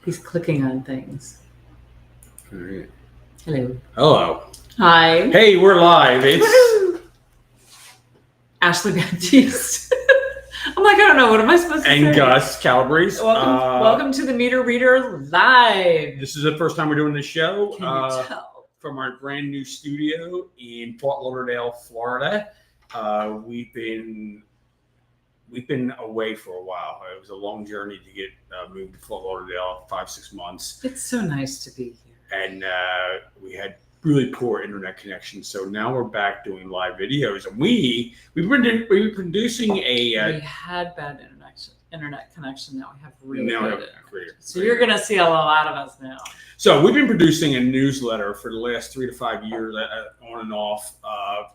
He's clicking on things. All right. Hello. Hello. Hi. Hey, we're live. It's Woohoo! Ashley Baptiste. I'm like, I don't know. What am I supposed to say? and Gus Calabrese. Welcome to the Meter Reader Live. This is the first time we're doing this show Can you tell? from our brand new studio in Fort Lauderdale, Florida. We've been away for a while. It was a long journey to get moved to Fort Lauderdale, 5-6 months. It's so nice to be here. And we had really poor internet connection. So now we're back doing live videos. And we were producing a... we had bad internet connection. Now we have really now we good have internet. So you're going to see a lot of us now. So we've been producing a newsletter for the last 3 to 5 years, on and off,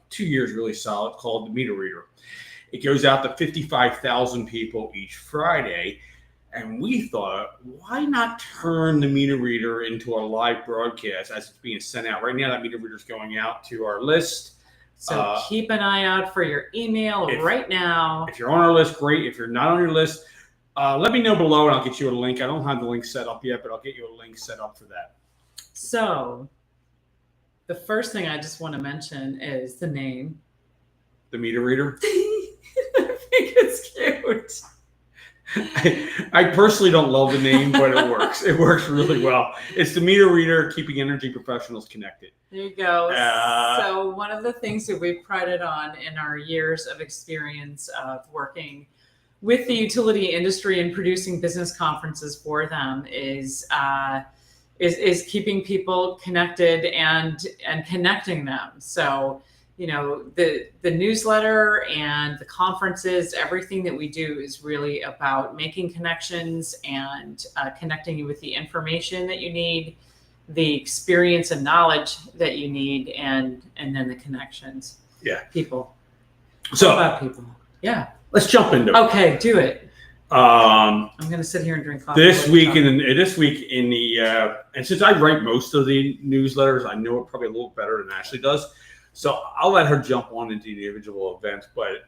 2 years really solid, called The Meter Reader. It goes out to 55,000 people each Friday. And we thought, why not turn the Meter Reader into a live broadcast as it's being sent out? Right now, that Meter Reader is going out to our list. So keep an eye out for your email right now. If you're on our list, great. If you're not on your list, let me know below and I'll get you a link. I don't have the link set up yet, but I'll get you a link set up for that. So the first thing I just want to mention is the name. The Meter Reader? I think it's cute. I personally don't love the name, but it works. It works really well. It's the Meter Reader, keeping energy professionals connected. There you go. So one of the things that we've prided on in our years of experience of working with the utility industry and producing business conferences for them is keeping people connected and connecting them. So you know, the newsletter and the conferences, everything that we do is really about making connections and connecting you with the information that you need, the experience and knowledge that you need, and then the connections. Yeah. People. So about people. Yeah. Let's jump into it. Okay, do it. I'm going to sit here and drink coffee. This week in the and since I write most of the newsletters, I know it probably a little better than Ashley does. So I'll let her jump on into the individual events. But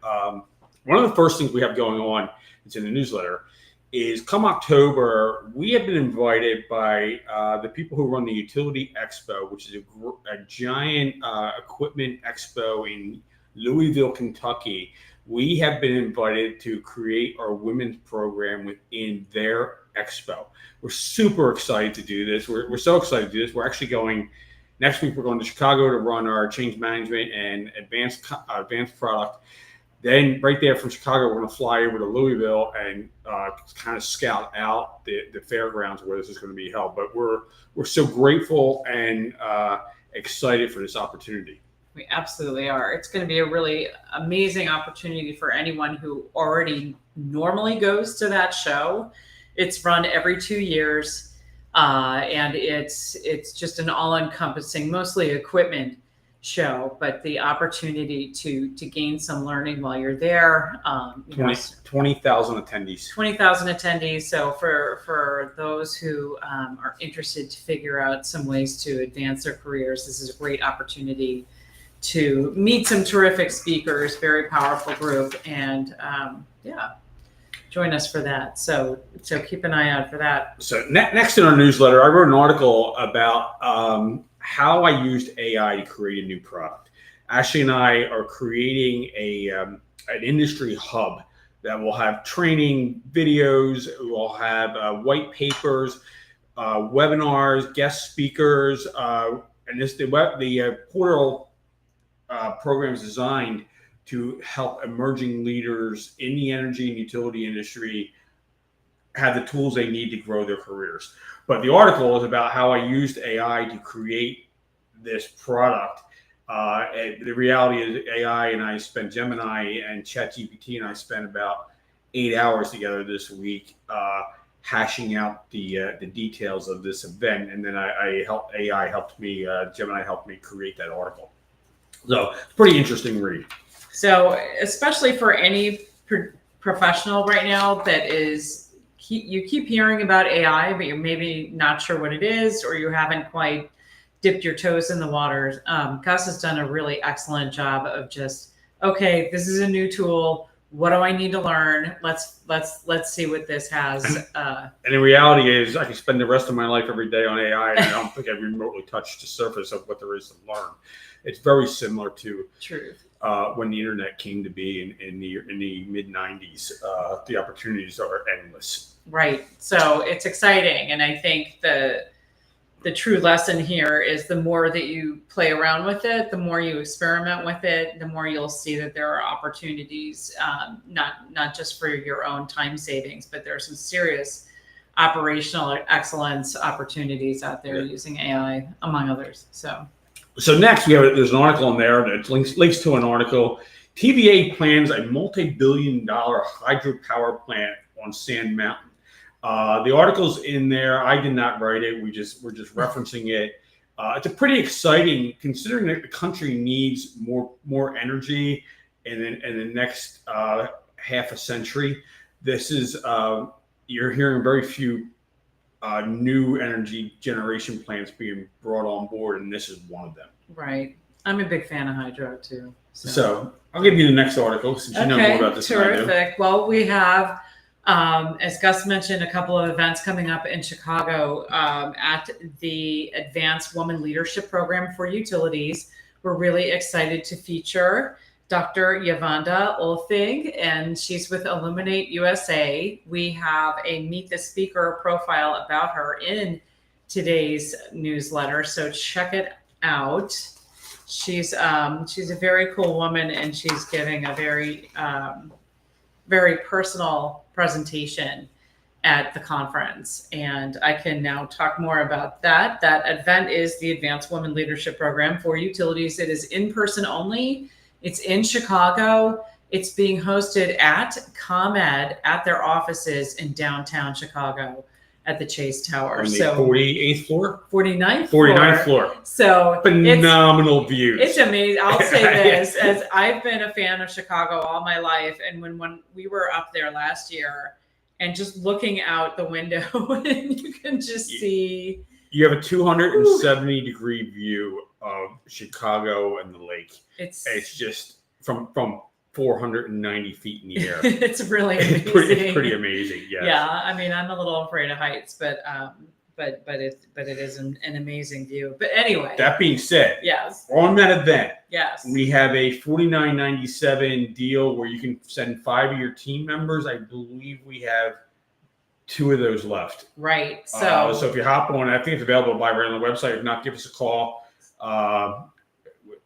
one of the first things we have going on, it's in the newsletter, is come October, we have been invited by the people who run the Utility Expo, which is a giant equipment expo in Louisville, Kentucky. We have been invited to create our women's program within their expo. We're super excited to do this. We're so excited to do this. We're actually going... Next week, we're going to Chicago to run our change management and advanced product. Then right there from Chicago, we're going to fly over to Louisville and kind of scout out the fairgrounds where this is going to be held. But we're so grateful and excited for this opportunity. We absolutely are. It's going to be a really amazing opportunity for anyone who already normally goes to that show. It's run every 2 years. And it's just an all-encompassing, mostly equipment show, but the opportunity to gain some learning while you're there. 20,000 attendees. 20,000 attendees. So for those who are interested to figure out some ways to advance their careers, this is a great opportunity to meet some terrific speakers, very powerful group, and join us for that. So keep an eye out for that. So next in our newsletter, I wrote an article about how I used AI to create a new product. Ashley and I are creating an industry hub that will have training videos, we'll have white papers, webinars, guest speakers, and the portal program is designed to help emerging leaders in the energy and utility industry have the tools they need to grow their careers. But the article is about how I used AI to create this product. And the reality is AI and I spent Gemini and ChatGPT and I spent about 8 hours together this week hashing out the details of this event. And then Gemini helped me create that article. So it's pretty interesting read. So especially for any professional right now that you keep hearing about AI, but you're maybe not sure what it is, or you haven't quite dipped your toes in the water. Gus has done a really excellent job of just, okay, this is a new tool. what do I need to learn? Let's see what this has. And the reality is, I can spend the rest of my life every day on AI, and I don't think I've remotely touched the surface of what there is to learn. It's very similar to Truth. When the internet came to be in the mid '90s. The opportunities are endless. Right. So it's exciting, and I think the true lesson here is the more that you play around with it, the more you experiment with it, the more you'll see that there are opportunities, not just for your own time savings, but there are some serious operational excellence opportunities out there using AI, among others. So next, there's an article in there that links to an article. TVA plans a multi-billion-dollar hydropower plant on Sand Mountain. The article's in there. I did not write it. We're just referencing it. It's a pretty exciting, considering that the country needs more energy in the next half a century. This is you're hearing very few new energy generation plants being brought on board, and this is one of them. Right. I'm a big fan of hydro too. So I'll give you the next article since you know more about this than I do. Terrific. Well, we have. As Gus mentioned, a couple of events coming up in Chicago at the Advanced Woman Leadership Program for Utilities. We're really excited to feature Dr. Yavanda Olfing, and she's with Illuminate USA. We have a Meet the Speaker profile about her in today's newsletter, so check it out. She's a very cool woman, and she's giving a very personal presentation at the conference. And I can now talk more about that. That event is the Advanced Women Leadership Program for Utilities. It is in person only. It's in Chicago. It's being hosted at ComEd at their offices in downtown Chicago at the Chase Tower. On the 48th floor? 49th 49th floor. So phenomenal views. It's amazing. I'll say this, as I've been a fan of Chicago all my life. And when we were up there last year and just looking out the window, and you can just see. You have a 270 degree view of Chicago and the lake. It's just from 490 feet in the air. It's really amazing. It's pretty amazing. Yes. Yeah. I mean, I'm a little afraid of heights, but it is an amazing view. But anyway. That being said, yes. On that event, yes, we have a $49.97 deal where you can send 5 of your team members. I believe we have 2 of those left. Right. So if you hop on, I think it's available by right on the website. If not, give us a call.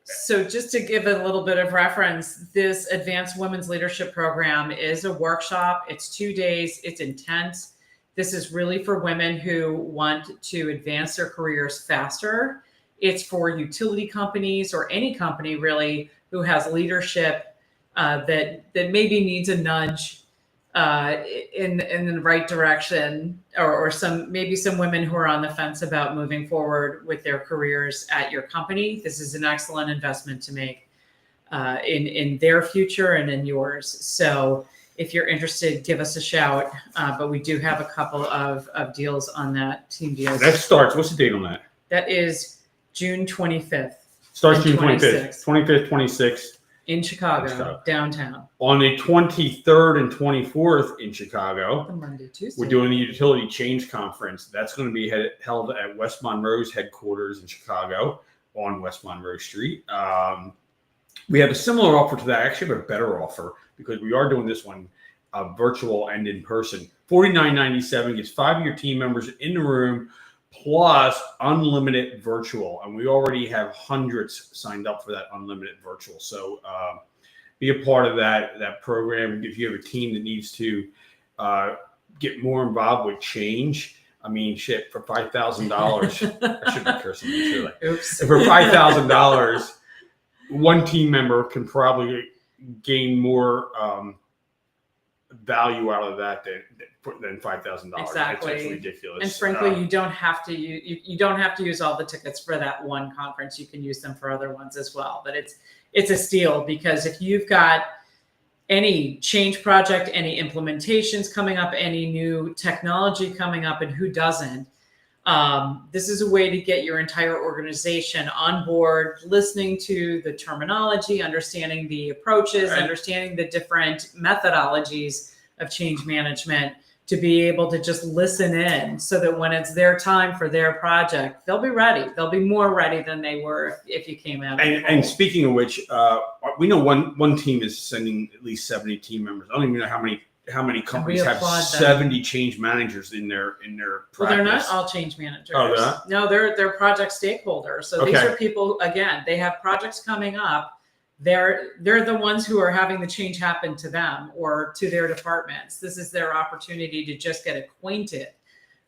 So just to give a little bit of reference, this Advanced Women's Leadership Program is a workshop. It's 2 days. It's intense. This is really for women who want to advance their careers faster. It's for utility companies or any company really who has leadership that maybe needs a nudge in the right direction, or some women who are on the fence about moving forward with their careers at your company. This is an excellent investment to make in their future and in yours. So if you're interested, give us a shout. But we do have a couple of deals on that team deals. That starts. What's the date on that? That is June 25th. Starts June 25th. 25th, 26th. In Chicago, downtown. On the 23rd and 24th in Chicago, the Monday, Tuesday, we're doing the Utility Change Conference. That's going to be held at West Monroe's headquarters in Chicago on West Monroe Street. We have a similar offer to that. I actually have a better offer because we are doing this one virtual and in person. $49.97 gets 5 of your team members in the room, plus unlimited virtual. And we already have hundreds signed up for that unlimited virtual. So be a part of that program. If you have a team that needs to get more involved with change, I mean, shit, for $5,000, I shouldn't be cursing, really. Oops. For $5,000, one team member can probably gain more value out of that than $5,000. Exactly. It's ridiculous. And frankly, you don't have to use all the tickets for that one conference. You can use them for other ones as well. But it's a steal, because if you've got any change project, any implementations coming up, any new technology coming up, and who doesn't, This is a way to get your entire organization on board, listening to the terminology, understanding the approaches, understanding the different methodologies of change management, to be able to just listen in so that when it's their time for their project, they'll be ready. They'll be more ready than they were if you came out. And speaking of which, we know one team is sending at least 70 team members. I don't even know how many companies have 70 change managers in their practice. Well, they're not all change managers. Oh, they're not? No, they're project stakeholders. So these are people, again, they have projects coming up. They're the ones who are having the change happen to them or to their departments. This is their opportunity to just get acquainted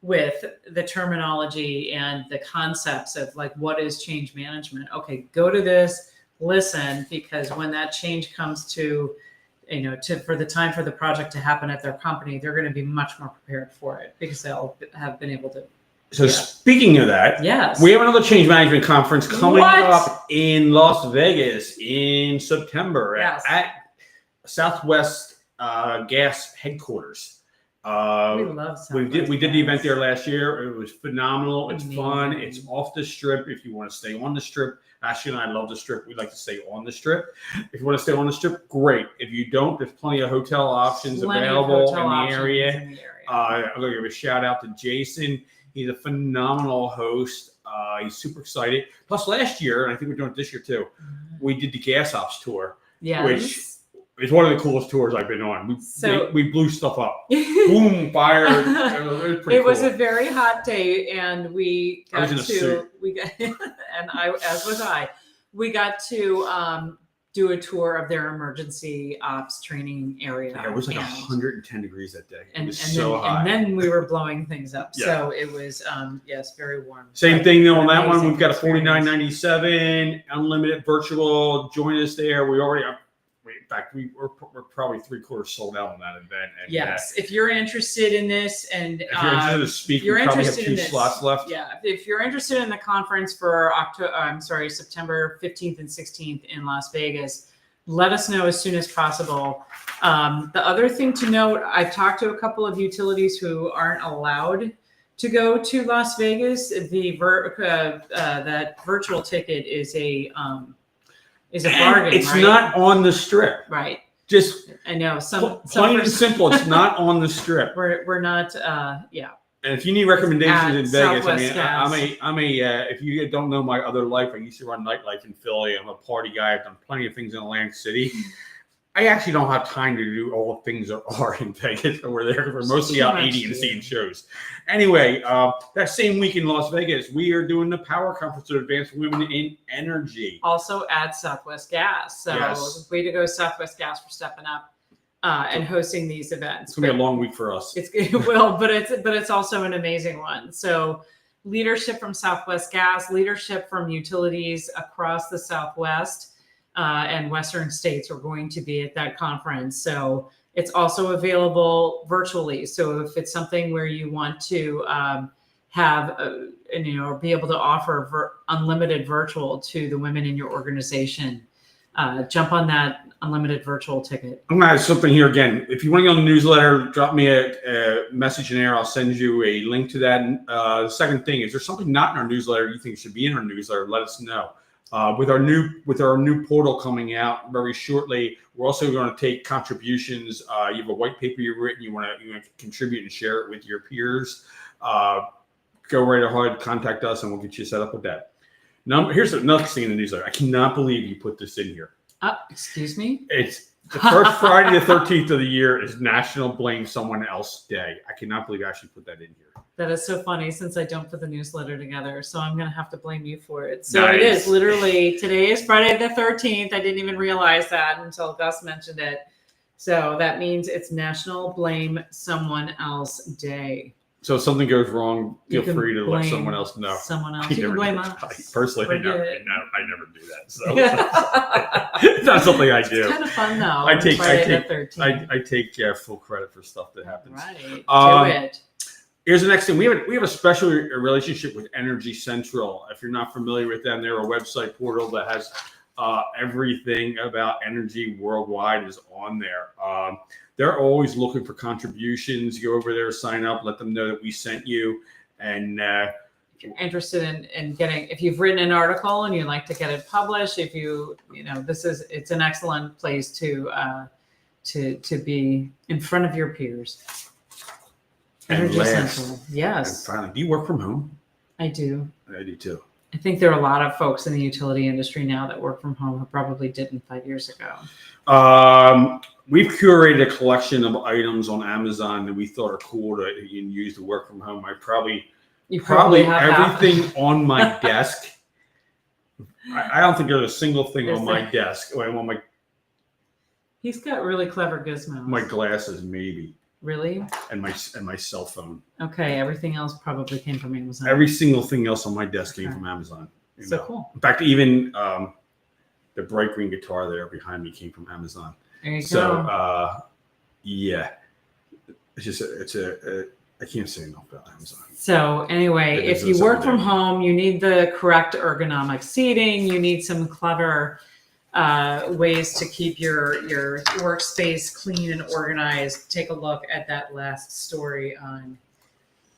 with the terminology and the concepts of like, what is change management? Okay, go to this, listen, because when that change comes to, for the time for the project to happen at their company, they're going to be much more prepared for it because they'll have been able to. So speaking of that, yes, we have another change management conference coming up in Las Vegas in September at Southwest Gas headquarters. We love Southwest. We did the event there last year. It was phenomenal. It's Amazing. fun. It's off the strip. If you want to stay on the strip, Ashley and I love the strip. We like to stay on the strip. If you want to stay on the strip, great. If you don't, there's plenty of hotel options available in the area. I'm going to give a shout out to Jason. He's a phenomenal host. He's super excited. Plus, last year, and I think we're doing it this year too, we did the Gas Ops tour, which is one of the coolest tours I've been on. We blew stuff up. Boom, fire. It was a very hot day, and we got and we got to do a tour of their emergency ops training area. Yeah, it was like 110 degrees that day. It was hot. And then we were blowing things up. Yeah. So it was, very warm. Same thing though on that one. We've got a $49.97 unlimited virtual. Join us there. We already, in fact, we're probably 3/4 sold out on that event. And, yes. If you're interested in this and if you're interested to speak, we probably have 2 slots left. Yeah. If you're interested in the conference for September 15th and 16th in Las Vegas, let us know as soon as possible. The other thing to note, I've talked to a couple of utilities who aren't allowed to go to Las Vegas. That virtual ticket is a bargain. It's not on the strip. Right. Just I know plain and simple. It's not on the strip. We're not. And if you need recommendations in Vegas, Southwest if you don't know my other life, I used to run nightlife in Philly. I'm a party guy. I've done plenty of things in Atlantic City. I actually don't have time to do all the things there are in Vegas. We're mostly out eating and seeing shows. Anyway, that same week in Las Vegas, we are doing the Power Conference of Advanced Women in Energy. Also at Southwest Gas. So way to go, Southwest Gas, for stepping up and hosting these events. It's gonna be a long week for us. It will, but it's also an amazing one. So leadership from Southwest Gas, leadership from utilities across the Southwest and Western states are going to be at that conference. So it's also available virtually. So if it's something where you want to be able to offer unlimited virtual to the women in your organization, jump on that unlimited virtual ticket. I'm going to add something here again. If you want to get on the newsletter, drop me a message in there. I'll send you a link to that. The second thing is, there's something not in our newsletter you think should be in our newsletter, let us know. With our new portal coming out very shortly, we're also going to take contributions. You have a white paper you've written, you want to contribute and share it with your peers. Go right ahead, contact us, and we'll get you set up with that. Now, here's another thing in the newsletter. I cannot believe you put this in here. Excuse me? It's the first Friday the 13th of the year is National Blame Someone Else Day. I cannot believe I actually put that in here. That is so funny, since I don't put the newsletter together. So I'm going to have to blame you for it. So Nice. It is literally, today is Friday the 13th. I didn't even realize that until Gus mentioned it. So that means it's National Blame Someone Else Day. So if something goes wrong, feel free to let someone else know. Someone else. You can blame us. Personally, I never do that. So it's not something I do. It's kind of fun though. I take full credit for stuff that happens. Right. Do it. Here's the next thing. We have a special relationship with Energy Central. If you're not familiar with them, they're a website portal that has everything about energy worldwide is on there. They're always looking for contributions. Go over there, sign up, let them know that we sent you, and interested in getting, if you've written an article and you'd like to get it published, if it's an excellent place to be in front of your peers. And Energy last, Central. and Yes, finally, do you work from home? I do. I do too. I think there are a lot of folks in the utility industry now that work from home who probably didn't 5 years ago. We've curated a collection of items on Amazon that we thought are cool to use to work from home. You Probably have half. everything on my desk. I don't think there's a single thing on my desk. Well, on He's got really clever gizmos. my glasses, maybe, Really? and my cell phone. Okay. Everything else probably came from Amazon. Every single thing else on my desk came Okay. from Amazon. So cool. In fact, even the bright green guitar there behind me came from Amazon. There you So go. yeah, I can't say enough about Amazon. So anyway, It if is you a work Sunday. from home, you need the correct ergonomic seating. You need some clever ways to keep your workspace clean and organized. Take a look at that last story on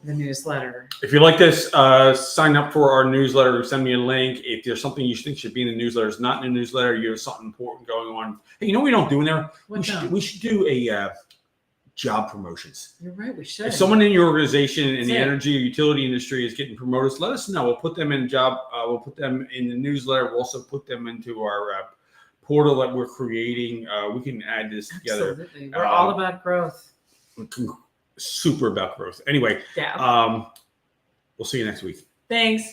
the newsletter. If you like this, sign up for our newsletter. Send me a link. If there's something you think should be in the newsletter, it's not in the newsletter. You have something important going on. Hey, you know what we don't do in there? What's up? We should do a job promotions. You're right. We should. If someone in your organization in That's the it. energy or utility industry is getting promoted, let us know. We'll put them in job. We'll put them in the newsletter. We'll also put them into our portal that we're creating. We can add this together. Absolutely. We're all about growth. Super about growth. Anyway, Yeah. we'll see you next week. Thanks.